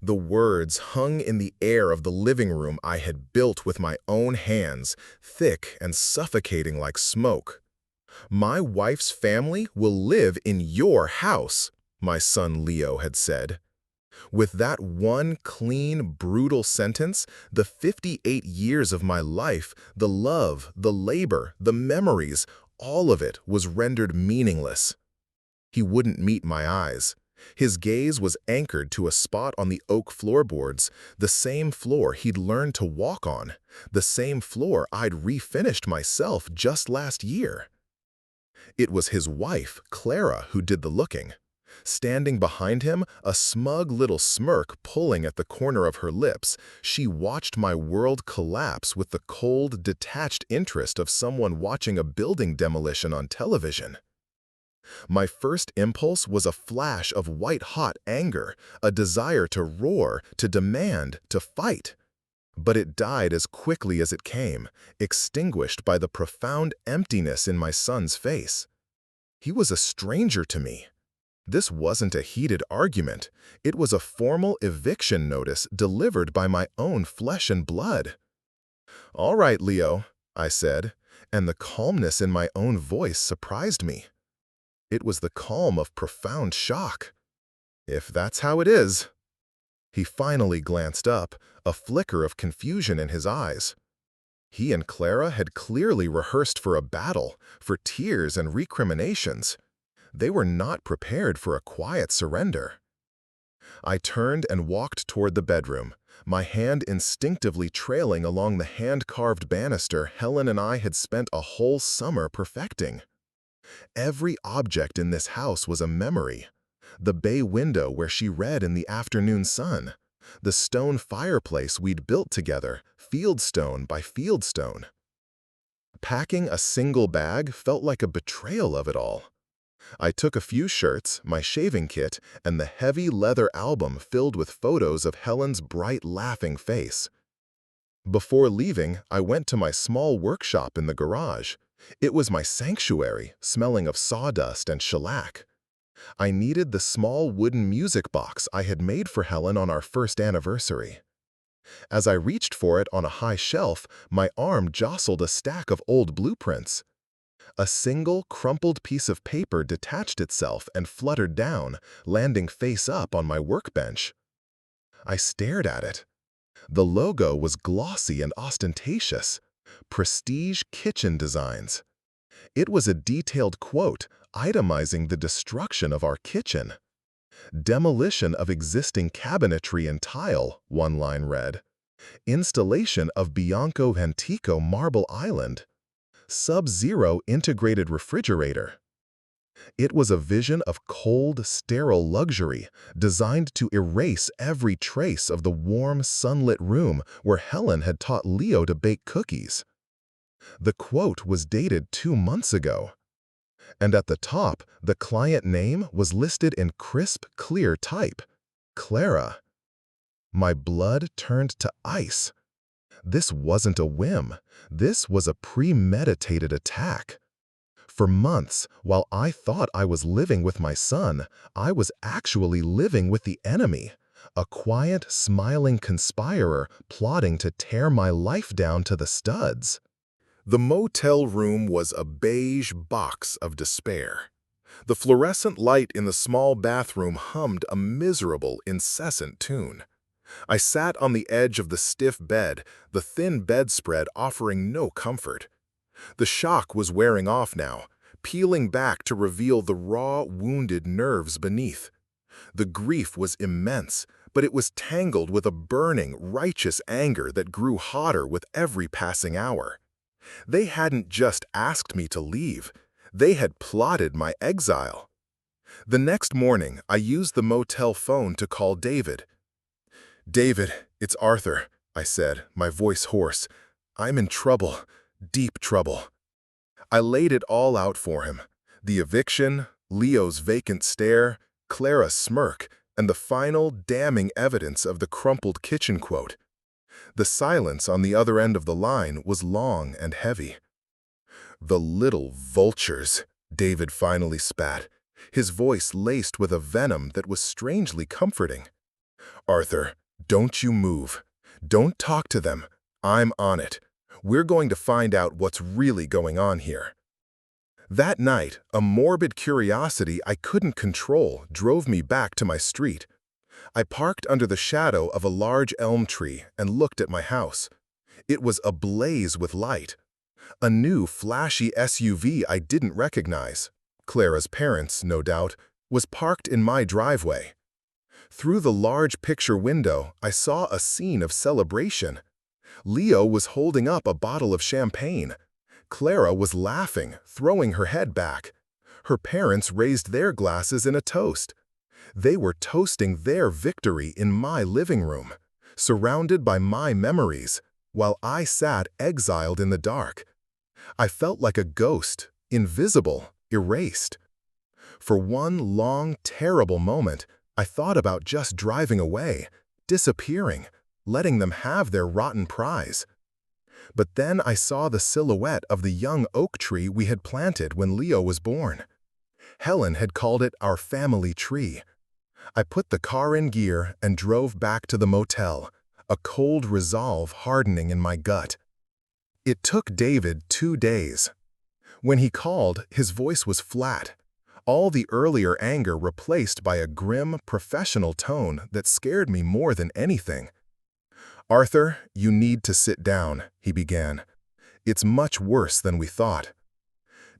The words hung in the air of the living room I had built with my own hands, thick and suffocating like smoke. "My wife's family will live in your house," my son Leo had said. With that one clean, brutal sentence, the 58 years of my life, the love, the labor, the memories, all of it was rendered meaningless. He wouldn't meet my eyes. His gaze was anchored to a spot on the oak floorboards, the same floor he'd learned to walk on, the same floor I'd refinished myself just last year. It was his wife, Clara, who did the looking. Standing behind him, a smug little smirk pulling at the corner of her lips, she watched my world collapse with the cold, detached interest of someone watching a building demolition on television. My first impulse was a flash of white-hot anger, a desire to roar, to demand, to fight. But it died as quickly as it came, extinguished by the profound emptiness in my son's face. He was a stranger to me. This wasn't a heated argument. It was a formal eviction notice delivered by my own flesh and blood. "All right, Leo," I said, and the calmness in my own voice surprised me. It was the calm of profound shock. "If that's how it is." He finally glanced up, a flicker of confusion in his eyes. He and Clara had clearly rehearsed for a battle, for tears and recriminations. They were not prepared for a quiet surrender. I turned and walked toward the bedroom, my hand instinctively trailing along the hand-carved banister Helen and I had spent a whole summer perfecting. Every object in this house was a memory. The bay window where she read in the afternoon sun, the stone fireplace we'd built together, fieldstone by fieldstone. Packing a single bag felt like a betrayal of it all. I took a few shirts, my shaving kit, and the heavy leather album filled with photos of Helen's bright, laughing face. Before leaving, I went to my small workshop in the garage. It was my sanctuary, smelling of sawdust and shellac. I needed the small wooden music box I had made for Helen on our first anniversary. As I reached for it on a high shelf, my arm jostled a stack of old blueprints. A single, crumpled piece of paper detached itself and fluttered down, landing face up on my workbench. I stared at it. The logo was glossy and ostentatious. Prestige Kitchen Designs. It was a detailed quote itemizing the destruction of our kitchen. Demolition of existing cabinetry and tile, one line read. Installation of Bianco Antico Marble Island. Sub-Zero integrated refrigerator. It was a vision of cold, sterile luxury, designed to erase every trace of the warm, sunlit room where Helen had taught Leo to bake cookies. The quote was dated 2 months ago. And at the top, the client name was listed in crisp, clear type. Clara. My blood turned to ice. This wasn't a whim. This was a premeditated attack. For months, while I thought I was living with my son, I was actually living with the enemy, a quiet, smiling conspirer plotting to tear my life down to the studs. The motel room was a beige box of despair. The fluorescent light in the small bathroom hummed a miserable, incessant tune. I sat on the edge of the stiff bed, the thin bedspread offering no comfort. The shock was wearing off now, peeling back to reveal the raw, wounded nerves beneath. The grief was immense, but it was tangled with a burning, righteous anger that grew hotter with every passing hour. They hadn't just asked me to leave. They had plotted my exile. The next morning, I used the motel phone to call David. "David, it's Arthur," I said, my voice hoarse. "I'm in trouble, deep trouble." I laid it all out for him. The eviction, Leo's vacant stare, Clara's smirk, and the final, damning evidence of the crumpled kitchen quote. The silence on the other end of the line was long and heavy. "The little vultures," David finally spat, his voice laced with a venom that was strangely comforting. "Arthur, don't you move. Don't talk to them. I'm on it. We're going to find out what's really going on here." That night, a morbid curiosity I couldn't control drove me back to my street. I parked under the shadow of a large elm tree and looked at my house. It was ablaze with light. A new, flashy SUV I didn't recognize, Clara's parents, no doubt, was parked in my driveway. Through the large picture window, I saw a scene of celebration. Leo was holding up a bottle of champagne. Clara was laughing, throwing her head back. Her parents raised their glasses in a toast. They were toasting their victory in my living room, surrounded by my memories, while I sat exiled in the dark. I felt like a ghost, invisible, erased. For one long, terrible moment, I thought about just driving away, disappearing, letting them have their rotten prize. But then I saw the silhouette of the young oak tree we had planted when Leo was born. Helen had called it our family tree. I put the car in gear and drove back to the motel, a cold resolve hardening in my gut. It took David 2 days. When he called, his voice was flat, all the earlier anger replaced by a grim, professional tone that scared me more than anything. "Arthur, you need to sit down," he began. "It's much worse than we thought.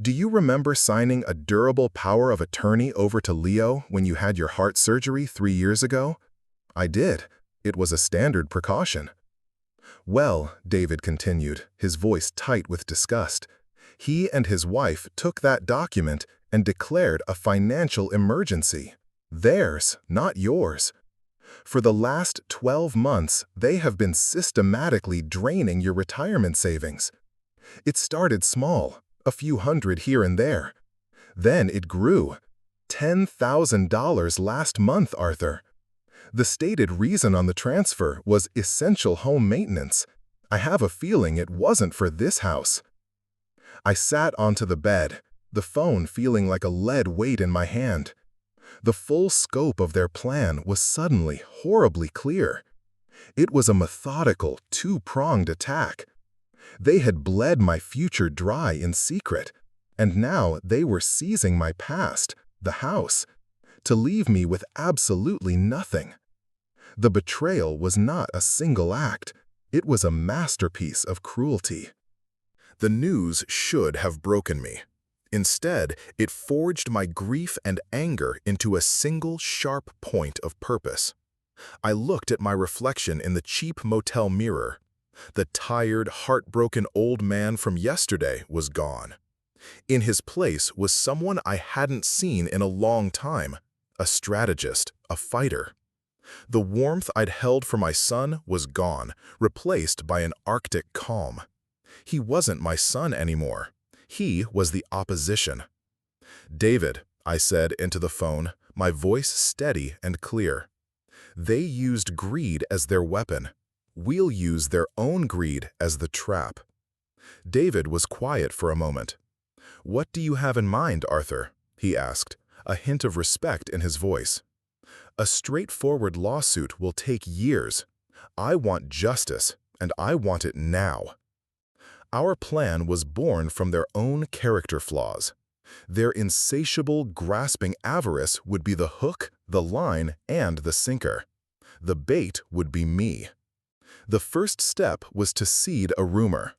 Do you remember signing a durable power of attorney over to Leo when you had your heart surgery 3 years ago?" "I did. It was a standard precaution." "Well," David continued, his voice tight with disgust, "he and his wife took that document and declared a financial emergency. Theirs, not yours. For the last 12 months, they have been systematically draining your retirement savings. It started small, a few hundred here and there. Then it grew. $10,000 last month, Arthur. The stated reason on the transfer was essential home maintenance. I have a feeling it wasn't for this house." I sat onto the bed, the phone feeling like a lead weight in my hand. The full scope of their plan was suddenly horribly clear. It was a methodical, two-pronged attack. They had bled my future dry in secret, and now they were seizing my past, the house, to leave me with absolutely nothing. The betrayal was not a single act. It was a masterpiece of cruelty. The news should have broken me. Instead, it forged my grief and anger into a single sharp point of purpose. I looked at my reflection in the cheap motel mirror. The tired, heartbroken old man from yesterday was gone. In his place was someone I hadn't seen in a long time, a strategist, a fighter. The warmth I'd held for my son was gone, replaced by an Arctic calm. He wasn't my son anymore. He was the opposition. "David," I said into the phone, my voice steady and clear. "They used greed as their weapon. We'll use their own greed as the trap." David was quiet for a moment. "What do you have in mind, Arthur?" he asked, a hint of respect in his voice. "A straightforward lawsuit will take years. I want justice, and I want it now." Our plan was born from their own character flaws. Their insatiable, grasping avarice would be the hook, the line, and the sinker. The bait would be me. The first step was to seed a rumor.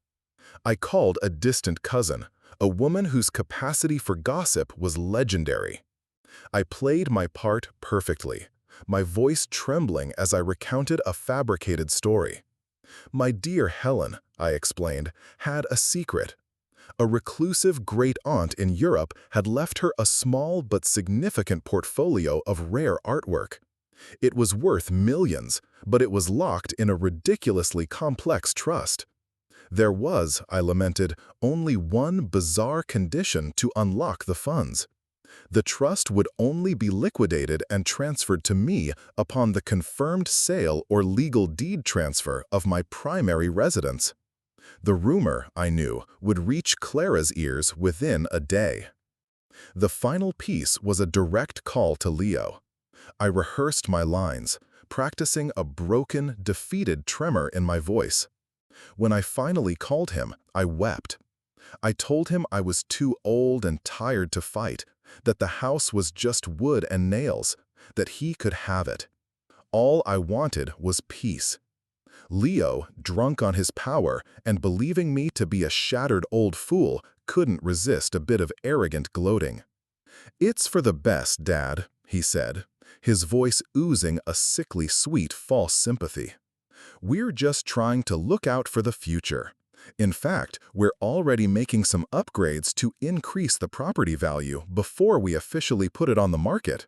I called a distant cousin, a woman whose capacity for gossip was legendary. I played my part perfectly, my voice trembling as I recounted a fabricated story. My dear Helen, I explained, had a secret. A reclusive great-aunt in Europe had left her a small but significant portfolio of rare artwork. It was worth millions, but it was locked in a ridiculously complex trust. There was, I lamented, only one bizarre condition to unlock the funds. The trust would only be liquidated and transferred to me upon the confirmed sale or legal deed transfer of my primary residence. The rumor, I knew, would reach Clara's ears within a day. The final piece was a direct call to Leo. I rehearsed my lines, practicing a broken, defeated tremor in my voice. When I finally called him, I wept. I told him I was too old and tired to fight, that the house was just wood and nails, that he could have it. All I wanted was peace. Leo, drunk on his power and believing me to be a shattered old fool, couldn't resist a bit of arrogant gloating. "It's for the best, Dad," he said, his voice oozing a sickly sweet false sympathy. "We're just trying to look out for the future. In fact, we're already making some upgrades to increase the property value before we officially put it on the market."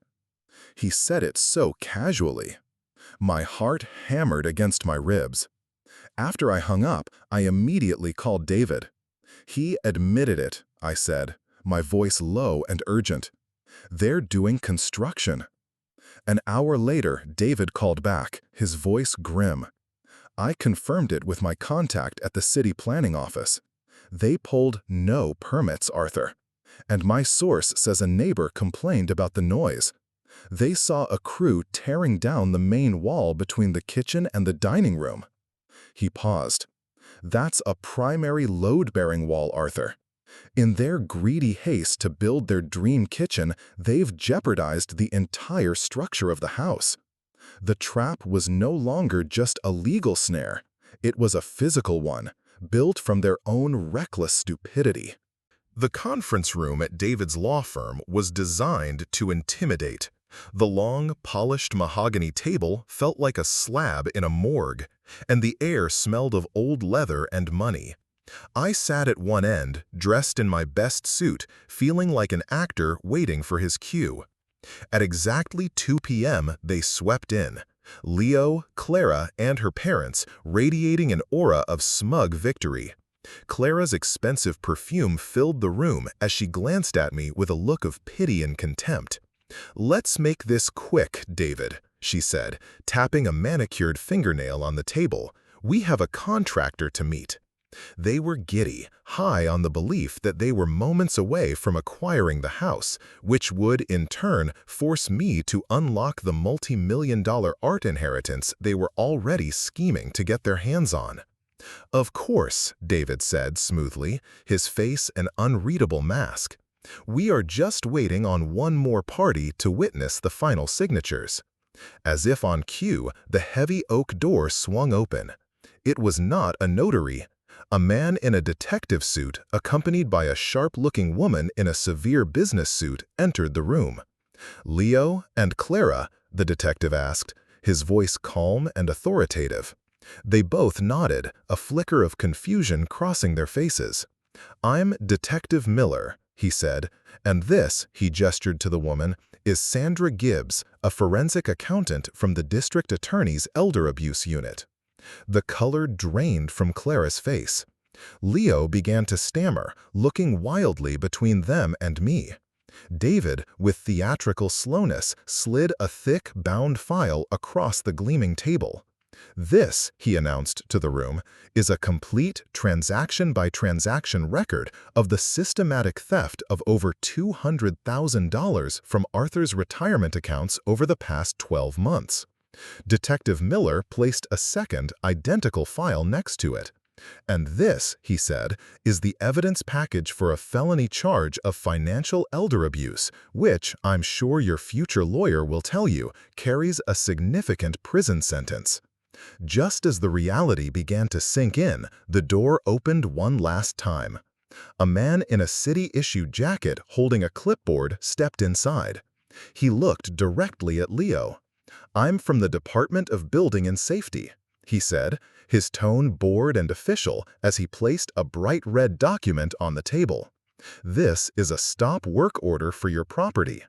He said it so casually. My heart hammered against my ribs. After I hung up, I immediately called David. "He admitted it," I said, my voice low and urgent. "They're doing construction." An hour later, David called back, his voice grim. I confirmed it with my contact at the city planning office. "They pulled no permits, Arthur. And my source says a neighbor complained about the noise. They saw a crew tearing down the main wall between the kitchen and the dining room." He paused. "That's a primary load-bearing wall, Arthur. In their greedy haste to build their dream kitchen, they've jeopardized the entire structure of the house. The trap was no longer just a legal snare. It was a physical one, built from their own reckless stupidity." The conference room at David's law firm was designed to intimidate. The long, polished mahogany table felt like a slab in a morgue, and the air smelled of old leather and money. I sat at one end, dressed in my best suit, feeling like an actor waiting for his cue. At exactly 2 p.m., they swept in. Leo, Clara, and her parents radiating an aura of smug victory. Clara's expensive perfume filled the room as she glanced at me with a look of pity and contempt. "Let's make this quick, David," she said, tapping a manicured fingernail on the table. "We have a contractor to meet." They were giddy, high on the belief that they were moments away from acquiring the house, which would, in turn, force me to unlock the multi-million-dollar art inheritance they were already scheming to get their hands on. "Of course," David said smoothly, his face an unreadable mask. "We are just waiting on one more party to witness the final signatures." As if on cue, the heavy oak door swung open. It was not a notary. A man in a detective suit, accompanied by a sharp-looking woman in a severe business suit, entered the room. "Leo and Clara?" the detective asked, his voice calm and authoritative. They both nodded, a flicker of confusion crossing their faces. "I'm Detective Miller," he said, "and this," he gestured to the woman, "is Sandra Gibbs, a forensic accountant from the district attorney's elder abuse unit." The color drained from Clara's face. Leo began to stammer, looking wildly between them and me. David, with theatrical slowness, slid a thick, bound file across the gleaming table. "This," he announced to the room, "is a complete transaction-by-transaction record of the systematic theft of over $200,000 from Arthur's retirement accounts over the past 12 months. Detective Miller placed a second, identical file next to it. "And this," he said, "is the evidence package for a felony charge of financial elder abuse, which, I'm sure your future lawyer will tell you, carries a significant prison sentence." Just as the reality began to sink in, the door opened one last time. A man in a city-issued jacket holding a clipboard stepped inside. He looked directly at Leo. "I'm from the Department of Building and Safety," he said, his tone bored and official as he placed a bright red document on the table. "This is a stop work order for your property.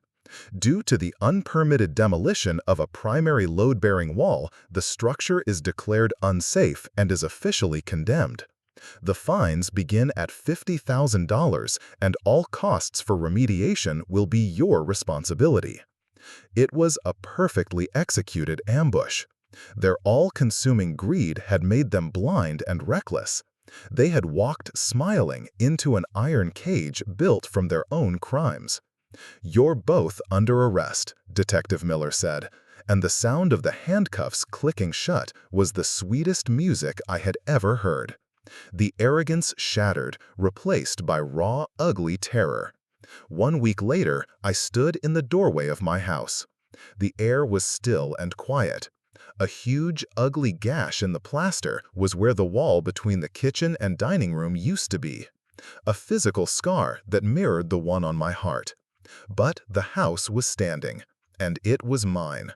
Due to the unpermitted demolition of a primary load-bearing wall, the structure is declared unsafe and is officially condemned. The fines begin at $50,000, and all costs for remediation will be your responsibility." It was a perfectly executed ambush. Their all-consuming greed had made them blind and reckless. They had walked smiling into an iron cage built from their own crimes. "You're both under arrest," Detective Miller said, and the sound of the handcuffs clicking shut was the sweetest music I had ever heard. The arrogance shattered, replaced by raw, ugly terror. 1 week later, I stood in the doorway of my house. The air was still and quiet. A huge, ugly gash in the plaster was where the wall between the kitchen and dining room used to be. A physical scar that mirrored the one on my heart. But the house was standing, and it was mine.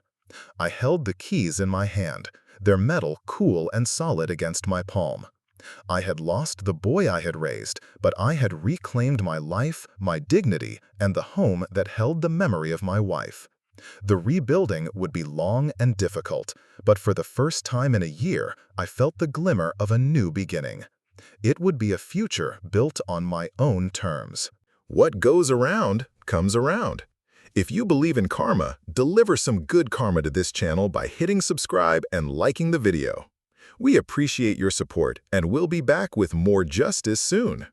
I held the keys in my hand, their metal cool and solid against my palm. I had lost the boy I had raised, but I had reclaimed my life, my dignity, and the home that held the memory of my wife. The rebuilding would be long and difficult, but for the first time in a year, I felt the glimmer of a new beginning. It would be a future built on my own terms. What goes around comes around. If you believe in karma, deliver some good karma to this channel by hitting subscribe and liking the video. We appreciate your support, and we'll be back with more justice soon.